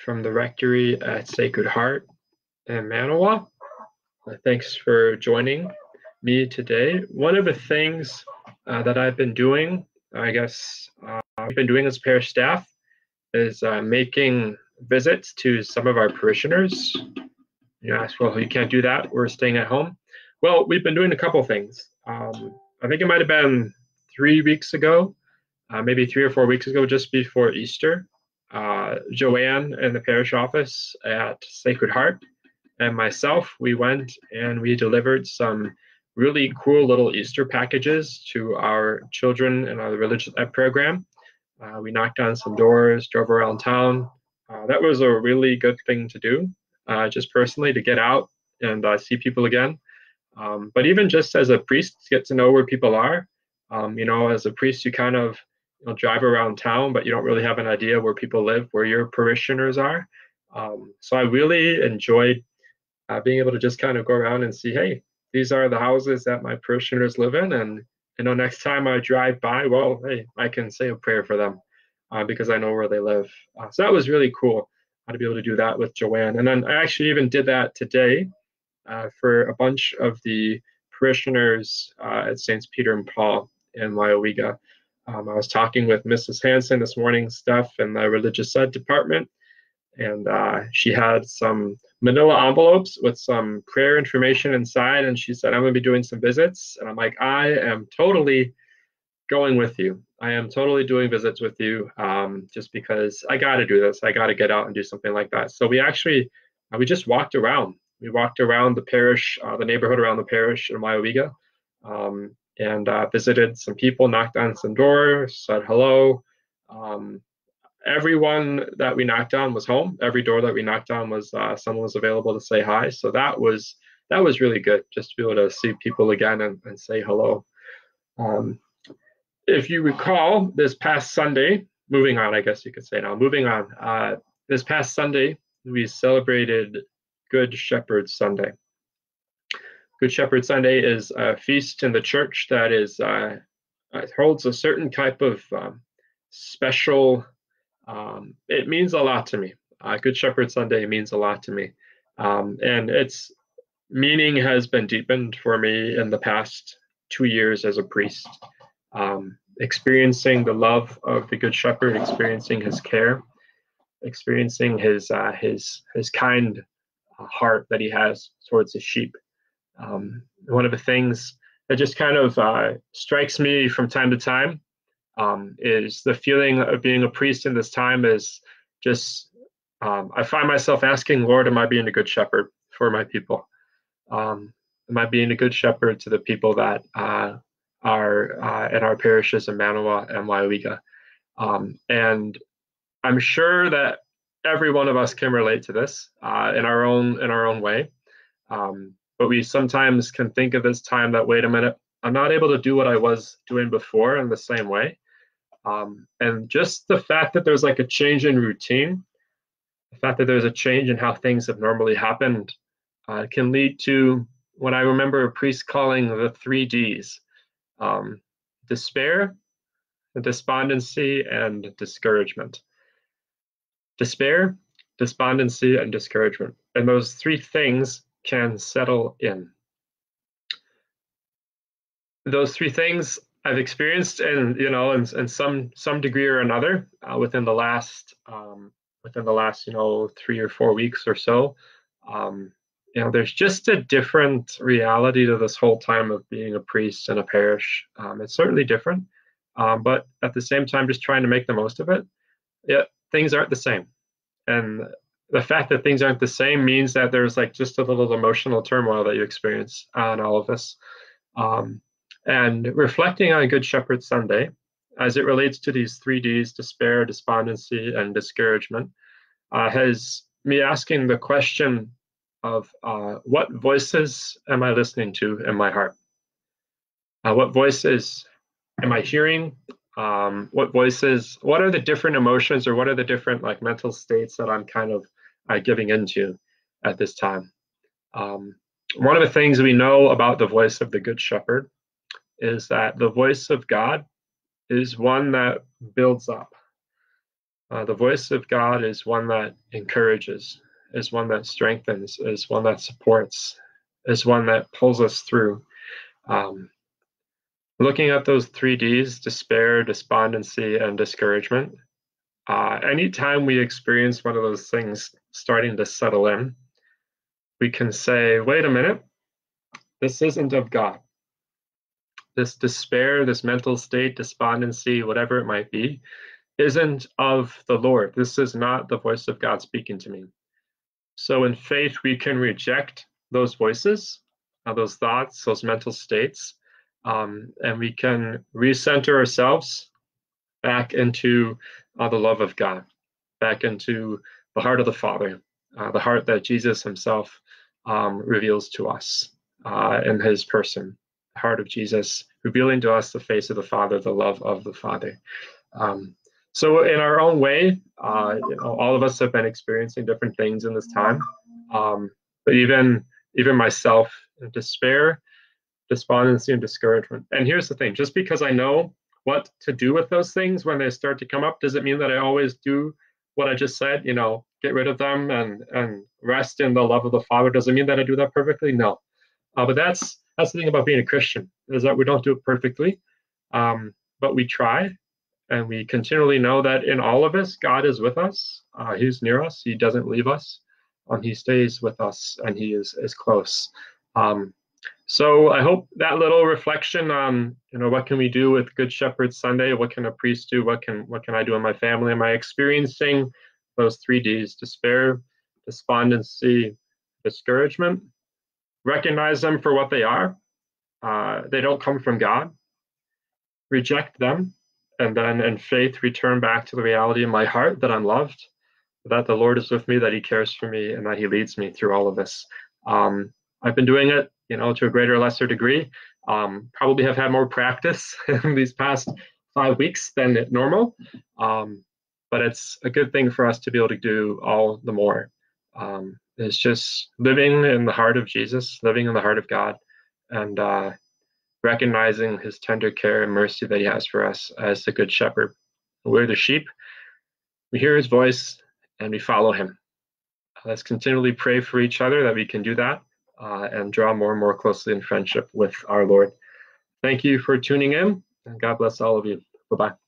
from the rectory at Sacred Heart in Manawa. Thanks for joining me today. One of the things that I've been doing, I guess, we've been doing as parish staff is making visits to some of our parishioners. You ask, well, you can't do that. We're staying at home. Well, we've been doing a couple things. I think it might have been 3 weeks ago, maybe 3 or 4 weeks ago, just before Easter. Joanne in the parish office at Sacred Heart and myself, we went and we delivered some really cool little Easter packages to our children in our religious ed program. We knocked on some doors, drove around town. That was a really good thing to do, just personally to get out and see people again. But even just as a priest, get to know where people are. As a priest, you kind of drive around town, but you don't really have an idea where people live, where your parishioners are. So I really enjoyed being able to just kind of go around and see, hey, these are the houses that my parishioners live in, and next time I drive by, well, hey, I can say a prayer for them because I know where they live. So that was really cool to be able to do that with Joanne. And then I actually even did that today for a bunch of the parishioners at Saints Peter and Paul in Waiawega. I was talking with Mrs. Hanson this morning, Steph, in the religious ed department, and she had some manila envelopes with some prayer information inside, and she said, I'm going to be doing some visits. And I'm like, I am totally going with you. I am totally doing visits with you just because I got to do this. I got to get out and do something like that. So we actually, we just walked around. We walked around the parish, the neighborhood around the parish in Waiawega, and visited some people, knocked on some doors, said hello. Everyone that we knocked on was home. Every door that we knocked on was someone was available to say hi. So that was really good, just to be able to see people again and say hello. If you recall, this past Sunday, moving on, I guess you could say now, moving on, this past Sunday, we celebrated Good Shepherd Sunday. Good Shepherd Sunday is a feast in the church that is holds a certain type of special. It means a lot to me. Good Shepherd Sunday means a lot to me, and its meaning has been deepened for me in the past 2 years as a priest. Experiencing the love of the Good Shepherd, experiencing his care, experiencing his kind heart that he has towards his sheep. One of the things that just kind of strikes me from time to time is the feeling of being a priest in this time is just, I find myself asking, Lord, am I being a good shepherd for my people? Am I being a good shepherd to the people that are in our parishes in Manawa and Waiawega? And I'm sure that every one of us can relate to this in our own way. But we sometimes can think of this time that, wait a minute, I'm not able to do what I was doing before in the same way. And just the fact that there's like a change in routine, the fact that there's a change in how things have normally happened can lead to what I remember a priest calling the 3Ds: despair, despondency, and discouragement. Despair, despondency, and discouragement. And those three things can settle in. Those three things I've experienced, and in some degree or another, within the last 3 or 4 weeks or so. There's just a different reality to this whole time of being a priest in a parish. It's certainly different, but at the same time, just trying to make the most of it. Things aren't the same, and the fact that things aren't the same means that there's like just a little emotional turmoil that you experience on all of this. And reflecting on Good Shepherd Sunday, as it relates to these 3Ds, despair, despondency, and discouragement, has me asking the question of what voices am I listening to in my heart? What voices am I hearing? What are the different emotions, or what are the different mental states that I'm kind of giving into at this time? One of the things we know about the voice of the Good Shepherd is that the voice of God is one that builds up. The voice of God is one that encourages, is one that strengthens, is one that supports, is one that pulls us through. Looking at those 3Ds, despair, despondency, and discouragement, anytime we experience one of those things starting to settle in, we can say, wait a minute, this isn't of God. This despair, this mental state, despondency, whatever it might be, isn't of the Lord. This is not the voice of God speaking to me. So in faith, we can reject those voices, those thoughts, those mental states, and we can recenter ourselves back into the love of God, back into the heart of the Father, the heart that Jesus himself reveals to us in his person, the heart of Jesus, revealing to us the face of the Father, the love of the Father. So in our own way, all of us have been experiencing different things in this time. But even myself, despair, despondency, and discouragement. And here's the thing, just because I know what to do with those things when they start to come up, doesn't mean that I always do what I just said, get rid of them and rest in the love of the Father. Doesn't mean that I do that perfectly, no. But that's the thing about being a Christian, is that we don't do it perfectly, but we try. And we continually know that in all of us, God is with us. He's near us. He doesn't leave us. He stays with us, and he is close. So I hope that little reflection on, what can we do with Good Shepherd Sunday? What can a priest do? What can I do in my family? Am I experiencing those 3Ds: despair, despondency, discouragement? Recognize them for what they are. They don't come from God. Reject them. And then in faith, return back to the reality in my heart that I'm loved, that the Lord is with me, that he cares for me, and that he leads me through all of this. I've been doing it, to a greater or lesser degree. Probably have had more practice in these past 5 weeks than normal. But it's a good thing for us to be able to do all the more. It's just living in the heart of Jesus, living in the heart of God, and recognizing his tender care and mercy that he has for us as the good shepherd. We're the sheep. We hear his voice and we follow him. Let's continually pray for each other that we can do that and draw more and more closely in friendship with our Lord. Thank you for tuning in, and God bless all of you. Bye-bye.